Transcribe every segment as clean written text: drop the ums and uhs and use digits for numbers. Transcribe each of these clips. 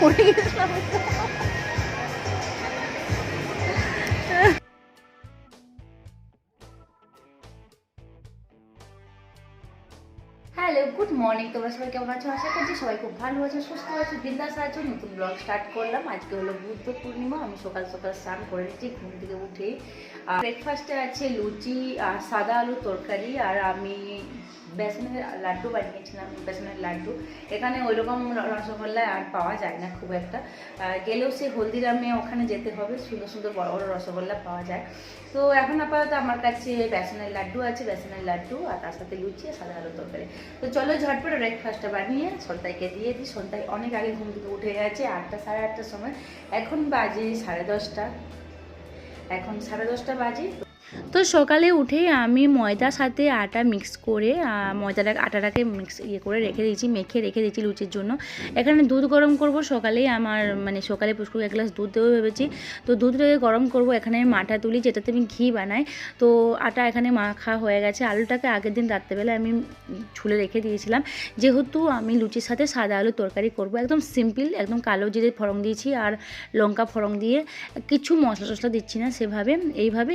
পড়ে গেছিলাম। Hello, good morning. তোমরা সবাই কেমন আছো? আশা করছি সবাই খুব ভালো আছো, সুস্থ আছো, বিন্দাস আছো। নতুন ব্লগ স্টার্ট করলাম। আজকে হলো বুদ্ধ পূর্ণিমা। আমি সকাল সকাল স্নান করে নিচ্ছি ঘুম থেকে উঠে। আর ব্রেকফাস্টে আছে লুচি আর সাদা আলুর তরকারি, আর আমি বেসনের লাড্ডু বানিয়েছিলাম। বেসনের লাড্ডু এখানে ওইরকম রসগোল্লা আর পাওয়া যায় না খুব একটা, গেলেও সেই হলদিরামে ওখানে যেতে হবে, সুন্দর সুন্দর বড় বড় রসগোল্লা পাওয়া যায়। তো এখন আপাতত আমার কাছে বেসনের লাড্ডু আছে, বেসনের লাড্ডু আর তার সাথে লুচি আর সাদা আলুর তরকারি। তো চলো ঝটপট ব্রেকফাস্টটা বানিয়ে সন্তাইকে দিয়ে দিই। সন্তাই অনেক আগে ঘুম থেকে উঠে গেছে, 8টা সাড়ে 8টার সময়। এখন বাজে 10:30, এখন 10:30 বাজে। তো সকালে উঠেই আমি ময়দার সাথে আটা মিক্স করে আটাটাকে করে রেখে দিয়েছি, মেখে রেখে দিয়েছি লুচির জন্য। এখানে দুধ গরম করব সকালেই, আমার সকালে পুষ্কর 1 গ্লাস দুধ দেবো ভেবেছি। তো দুধটাকে গরম করব। এখানে আমি মাঠা তুলি, যেটাতে আমি ঘি বানাই। তো আটা এখানে মাখা হয়ে গেছে। আলুটাকে আগের দিন রাত্রেবেলা আমি ছুলে রেখে দিয়েছিলাম, যেহেতু আমি লুচির সাথে সাদা আলু তরকারি করব। একদম সিম্পল, একদম কালো জিরে ফোড়ন দিয়েছি আর লঙ্কা ফোড়ন দিয়ে, কিছু মশলা টশলা দিচ্ছি না সেভাবে। এইভাবে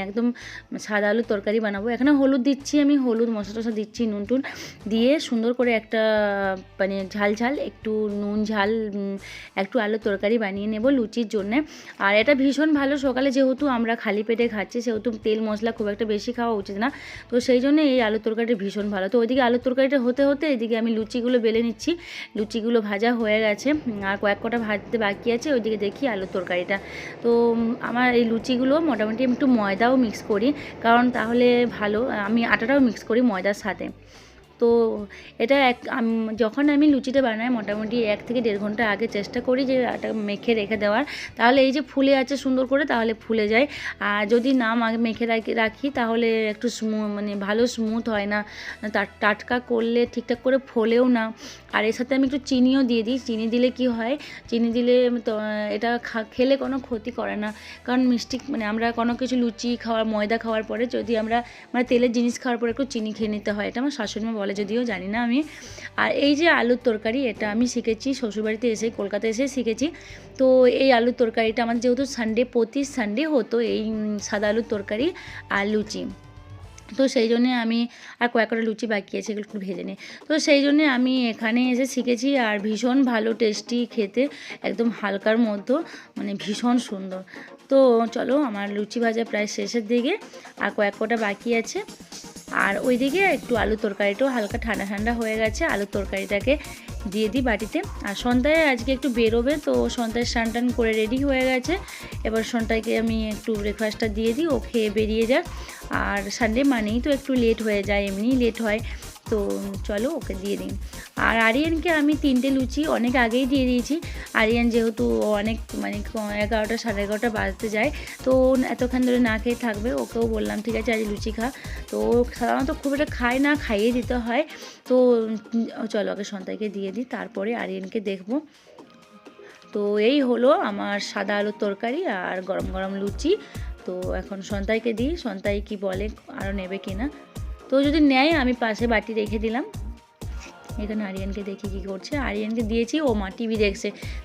একদম সাদা আলুর তরকারি বানাবো। এখানে হলুদ দিচ্ছি, আমি হলুদ মশলা টশলা দিচ্ছি, নুন টুন দিয়ে সুন্দর করে একটা ঝাল ঝাল একটু নুন ঝাল একটু আলুর তরকারি বানিয়ে নেব লুচির জন্যে। আর এটা ভীষণ ভালো, সকালে যেহেতু আমরা খালি পেটে খাচ্ছি সেহেতু তেল মশলা খুব একটা বেশি খাওয়া উচিত না। তো সেই জন্য এই আলুর তরকারিটা ভীষণ ভালো। তো ওইদিকে আলুর তরকারিটা হতে হতে এদিকে আমি লুচিগুলো বেলে নিচ্ছি। লুচিগুলো ভাজা হয়ে গেছে, আর কয়েক কটা ভাজতে বাকি আছে। ওইদিকে দেখি আলুর তরকারিটা। তো আমার এই লুচিগুলো মোটামুটি আমি একটু ময়দাও মিক্স করি, কারণ তাহলে ভালো। আমি আটাটাও মিক্স করি ময়দার সাথে। তো এটা যখন আমি লুচিটা বানাই মোটামুটি 1 থেকে 1.5 ঘন্টা আগে চেষ্টা করি যে আটা মেখে রেখে দেওয়ার, তাহলে এই যে ফুলে আছে সুন্দর করে, তাহলে ফুলে যায়। আর যদি না মেখে রাখি তাহলে একটু ভালো স্মুথ হয় না, টাটকা করলে ঠিকঠাক করে ফোলেও না। আর এর সাথে আমি একটু চিনিও দিয়ে দিই। চিনি দিলে কি হয়, চিনি দিলে তো এটা খেলে কোনো ক্ষতি করে না। কারণ মিষ্টি আমরা কোনো কিছু লুচি ময়দা খাওয়ার পরে যদি আমরা তেলের জিনিস খাওয়ার পরে একটু চিনি খেয়ে নিতে হয়, এটা আমার শাশুড়িমা বলে, যদিও জানি না আমি। আর এই যে আলুর তরকারি, এটা আমি শিখেছি শ্বশুরবাড়িতে এসে, কলকাতা এসে শিখেছি। তো এই আলুর তরকারিটা আমাদের যেহেতু প্রতি সানডে হতো এই সাদা আলুর তরকারি আর লুচি। তো সেই জন্যে আমি আর কয়েকটা লুচি বাকি আছে, এগুলো একটু ভেজে নিই। তো সেই জন্যে আমি এখানে এসে শিখেছি। আর ভীষণ ভালো টেস্টি খেতে, একদম হালকার মধ্যে, ভীষণ সুন্দর। তো চলো, আমার লুচি ভাজা প্রায় শেষের দিকে, আর কয়েক কটা বাকি আছে। আর ওইদিকে একটু আলুর তরকারিটাও হালকা ঠান্ডা ঠান্ডা হয়ে গেছে, আলুর তরকারিটাকে দিয়ে দিই বাটিতে। আর সন্ধ্যায় আজকে একটু বেরোবে, তো সন্ধ্যায় স্নান টান করে রেডি হয়ে গেছে। এবার সন্ধ্যাকে আমি একটু ব্রেকফাস্টটা দিয়ে দিই, ও খেয়ে বেরিয়ে যাক। আর সানডে মানেই তো একটু লেট হয়ে যায়, এমনিই লেট হয়। তো চলো ওকে দিয়ে দিই। আর আরিয়ানকে আমি 3টে লুচি অনেক আগেই দিয়ে দিয়েছি। আরিয়ান যেহেতু অনেক 11টা সাড়ে 11টা বাজতে যায়, তো এতক্ষণ ধরে না খেয়ে থাকবে। ওকেও বললাম ঠিক আছে আজ লুচি খা। তো সাধারণত খুব একটা খায় না, খাইয়ে দিতে হয়। তো চলো ওকে সন্তাইকে দিয়ে দিই, তারপরে আরিয়ানকে দেখবো। তো এই হলো আমার সাদা আলুর তরকারি আর গরম গরম লুচি। তো এখন সন্তাইকে দিই, সন্তাই কি বলে, আরও নেবে কিনা। তো যদি নেয় আমি পাশে বাটি রেখে দিলাম। এখানে আরিয়ানকে দেখি কী করছে। আরিয়ানকে দিয়েছি, ও টিভি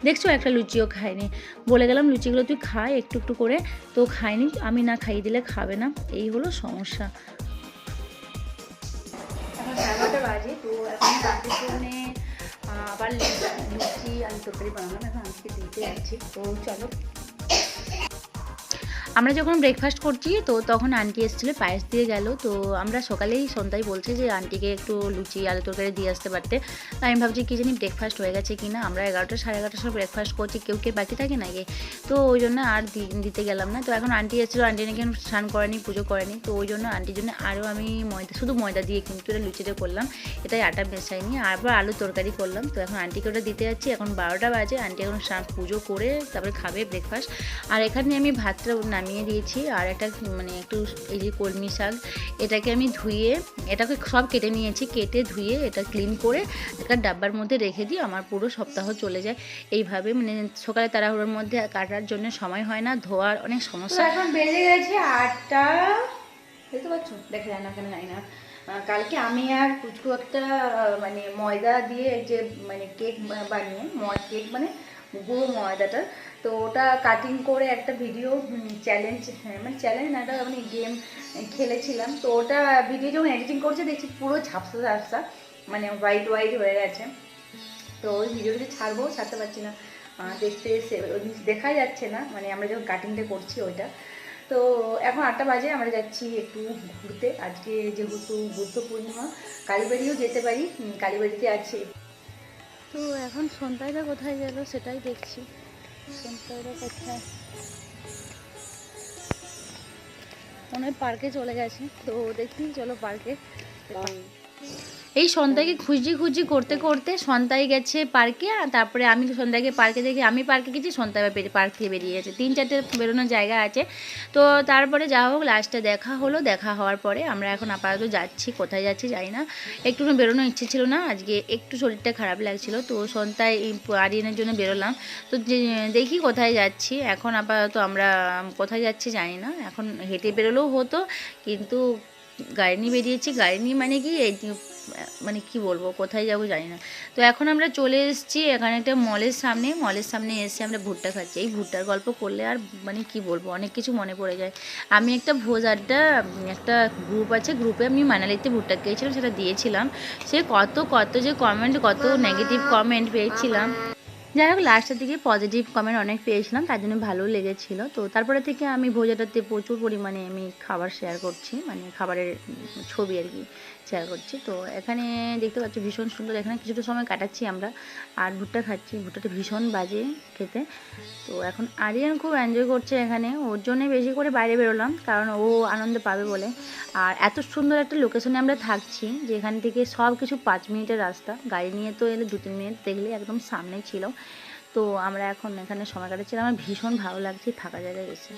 দেখছো, একটা লুচিও খায়নি। বলে গেলাম লুচিগুলো তুই খায় একটু একটু করে, তো খায়নি। আমি না খাইয়ে দিলে খাবে না, এই হলো সমস্যা। এখন 11টা বাজে, তো এখন জন্য আবার লুচি আলু তরকারি বানালাম, এখন আজকে দিতে যাচ্ছি। তো চলো, আমরা যখন ব্রেকফাস্ট করছি তো তখন আন্টি এসেছিলো, পায়েস দিয়ে গেল। তো আমরা সকালেই সন্ধ্যায় বলছে যে আন্টিকে একটু লুচি আলু তরকারি দিয়ে আসতে পারতে। তো আমি ভাবছি কি জানি ব্রেকফাস্ট হয়ে গেছে কি না। আমরা 11টা সাড়ে 11টার সময় ব্রেকফাস্ট করছি, কেউ বাকি থাকে নাকি। তো ওই জন্য আর দিতে গেলাম না। তো এখন আন্টি এসেছিলো, আন্টি নাকি স্নান করেনি, পুজো করেনি। তো ওই জন্য আন্টির জন্য আরও আমি শুধু ময়দা দিয়ে কিন্তু এটা লুচিটা করলাম, এটাই আটা মেশাইনি। আবার আলু তরকারি করলাম। তো এখন আন্টিকে ওটা দিতে যাচ্ছি। এখন 12টা বাজে, আন্টি এখন পুজো করে তারপরে খাবে ব্রেকফাস্ট। আর এখানে আমি ভাতটা নামিয়ে দিয়েছি। আর একটা একটু এই যে কলমি শাক, এটাকে আমি ধুয়ে, এটাকে সব কেটে নিয়েছি, কেটে ধুয়ে এটা ক্লিন করে একটা ডাব্বার মধ্যে রেখে দিই। আমার পুরো সপ্তাহ চলে যায় এইভাবে। সকালে তাড়াহুড়োর মধ্যে কাটার জন্য সময় হয় না, ধোয়ার অনেক সমস্যা। এখন বেজে গেছে 8টা, দেখতে পাচ্ছ, দেখা যায় না কেন জানি না। কালকে আমি আর পুচকু একটা মানে ময়দা দিয়ে যে মানে কেক বানিয়ে কেক মানে গুঁড়ো ময়দাটা, তো ওটা কাটিং করে একটা ভিডিও চ্যালেঞ্জ, হ্যাঁ মানে চ্যালেঞ্জ না, এটা মানে গেম খেলেছিলাম। তো ওটা ভিডিও যখন এডিটিং করছে দেখছি পুরো ঝাপসা ঝাপসা মানে হোয়াইট হোয়াইট হয়ে গেছে। তো ওই ভিডিওটা ছাড়বো, ছাড়তে পারছি না, দেখতে দেখা যাচ্ছে না মানে আমরা যখন কাটিংটা করছি ওইটা। তো এখন 8টা বাজে, আমরা যাচ্ছি একটু ঘুরতে। আজকে যেহেতু বুদ্ধ পূর্ণিমা, কালীবাড়িও যেতে পারি, কালীবাড়িতে আছে। তো এখন সন্তাইরা কোথায় গেল সেটাই দেখছি, সন্তাইরা কোথায়, মনে হয় পার্কে চলে গেছে। তো দেখি চলো পার্কে। এই সন্ধ্যাকে খুঁজি খুঁজি করতে করতে সন্ধ্যায় গেছে পার্কে, আর তারপরে আমি সন্ধ্যাকে পার্কে দেখি, আমি পার্কে গেছি, সন্ধ্যা পার্ক থেকে বেরিয়ে গেছে। 3-4টে বেরোনোর জায়গা আছে। তো তারপরে যা হোক লাস্টে দেখা হলো, দেখা হওয়ার পরে আমরা এখন আপাতত যাচ্ছি, কোথায় যাচ্ছি জানি না, একটু বেরোনোর ইচ্ছে ছিল না আজকে, একটু শরীরটা খারাপ লাগছিল। তো সন্ধ্যায় এই আরিয়ানের জন্য বেরোলাম। তো দেখি কোথায় যাচ্ছি এখন। আপাতত আমরা কোথায় যাচ্ছি জানি না, এখন হেঁটে বেরোলেও হতো, কিন্তু গাড়ি নিয়ে বেরিয়েছি। গাড়ি নিয়ে মানে কি মানে কি বলবো, কোথায় যাবো জানি না। তো এখন আমরা চলে এসেছি এখানে একটা মলের সামনে এসে আমরা ভুট্টা খাচ্ছি। এই ভুট্টার গল্প করলে আর মানে কি বলবো, অনেক কিছু মনে পড়ে যায়। আমি একটা ভোজ আড্ডা, একটা গ্রুপ আছে, গ্রুপে আমি মানালিতে ভুট্টা খেয়েছিলাম, সেটা দিয়েছিলাম। সে কত যে কমেন্ট, কত নেগেটিভ কমেন্ট পেয়েছিলাম। যাই হোক লাস্টের দিকে পজিটিভ কমেন্ট অনেক পেয়েছিলাম, তার জন্য ভালো লেগেছিলো। তো তারপরে থেকে আমি ভোজাটাতে প্রচুর পরিমাণে আমি খাবার শেয়ার করছি, মানে খাবারের ছবি আর কি শেয়ার করছি। তো এখানে দেখতে পাচ্ছি ভীষণ সুন্দর, এখানে কিছুটা সময় কাটাচ্ছি আমরা, আর ভুট্টা খাচ্ছি। ভুট্টাটা ভীষণ বাজে খেতে। তো এখন আরিয়ান খুব এনজয় করছে এখানে, ওর জন্যে বেশি করে বাইরে বেরোলাম, কারণ ও আনন্দ পাবে বলে। আর এত সুন্দর একটা লোকেশনে আমরা থাকছি, যেখান থেকে সব কিছু 5 মিনিটের রাস্তা, গাড়ি নিয়ে তো এলে 2-3 মিনিট, দেখলে একদম সামনেই ছিল। তো আমরা এখন এখানে সময় কাটাচ্ছিলাম, আমার ভীষণ ভালো লাগছে থাকা জায়গায় এসে।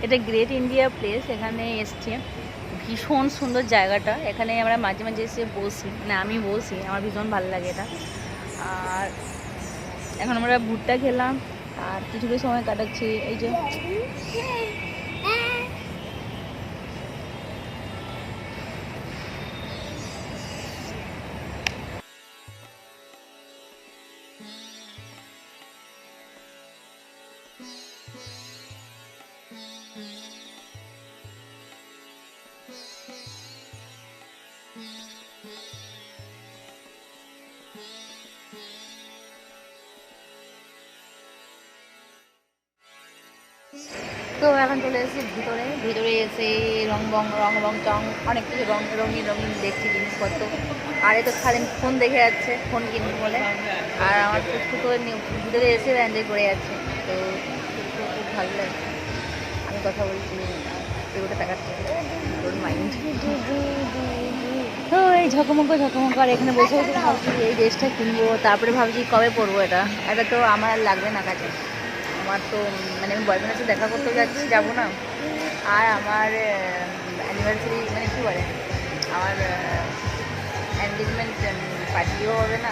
এটা গ্রেট ইন্ডিয়া প্লেস, এখানে এসছে, ভীষণ সুন্দর জায়গাটা। এখানে আমরা মাঝে মাঝে এসে বসি, না আমি বসি, আমার ভীষণ ভালো লাগে এটা। আর এখন আমরা ভুট্টা খেলাম আর কিছুটা সময় কাটাচ্ছি। এই যে তো এখন চলে এসেছি ভিতরে এসে রং বং চং অনেক কিছু রঙিন দেখছি জিনিসপত্র। আর এ তো খালি ফোন দেখে যাচ্ছে, ফোন কিনবো বলে। আর আমার পুচকু তো ভিতরে এসে এনজয় করে যাচ্ছে। তো খুব ভালো লাগছে, আমি কথা বলছি, এগুলো তাকাচ্ছি, তোর মাইন্ড। তো এই ঝকমক আর এখানে বসে ভাবছি এই ড্রেসটা কিনবো, তারপরে ভাবছি কবে পরবো এটা তো আমার আর লাগবে না কাছে। আমার তো মানে আমি বয়ফ্রেন্ডের সাথে দেখা করতে যাবো না, আর আমার অ্যানিভার্সারি মানে কী বলে, আমার এনগেজমেন্ট পার্টিও হবে না।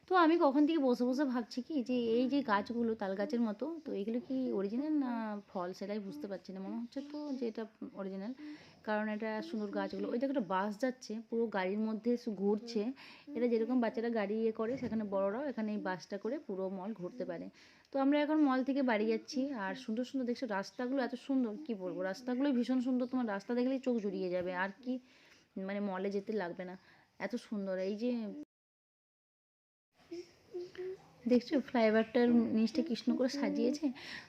তো আমি কখন থেকে বসে ভাবছি কি যে এই যে গাছগুলো তাল গাছের মতো, তো এগুলো কি অরিজিনাল না ফল সেটাই বুঝতে পারছি না। মনে হচ্ছে তো যে এটা অরিজিনাল, কারণ এটা সুন্দর গাছগুলো। ওই দেখো একটা বাস যাচ্ছে পুরো গাড়ির মধ্যে ঘুরছে। এটা যেরকম বাচ্চারা গাড়ি করে, সেখানে বড়রাও এখানে এই বাসটা করে পুরো মল ঘুরতে পারে। তো আমরা এখন মল থেকে বাড়ি যাচ্ছি, আর সুন্দর দেখছো রাস্তাগুলো, এত সুন্দর কি বলবো, রাস্তাগুলোই ভীষণ সুন্দর। তোমার রাস্তা দেখলেই চোখ জুড়িয়ে যাবে, আর কি মানে মলে যেতে লাগবে না, এত সুন্দর। এই যে দেখছো ফ্লাইওভারটার নিচটা কৃষ্ণ করে সাজিয়েছে।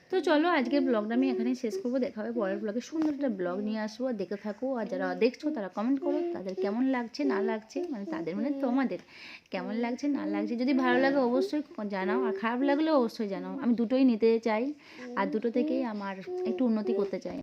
তো চলো আজকের ব্লগটা আমি এখানেই শেষ করবো, দেখা হবে পরের ব্লগে, সুন্দর একটা ব্লগ নিয়ে আসবো। আর দেখে থাকো, আর যারা দেখছো তারা কমেন্ট করো তাদের কেমন লাগছে না লাগছে, মানে তাদের মানে তোমাদের কেমন লাগছে না লাগছে। যদি ভালো লাগে অবশ্যই জানাও, আর খারাপ লাগলেও অবশ্যই জানাও। আমি দুটোই নিতে চাই, আর দুটো থেকেই আমার একটু উন্নতি করতে চাই।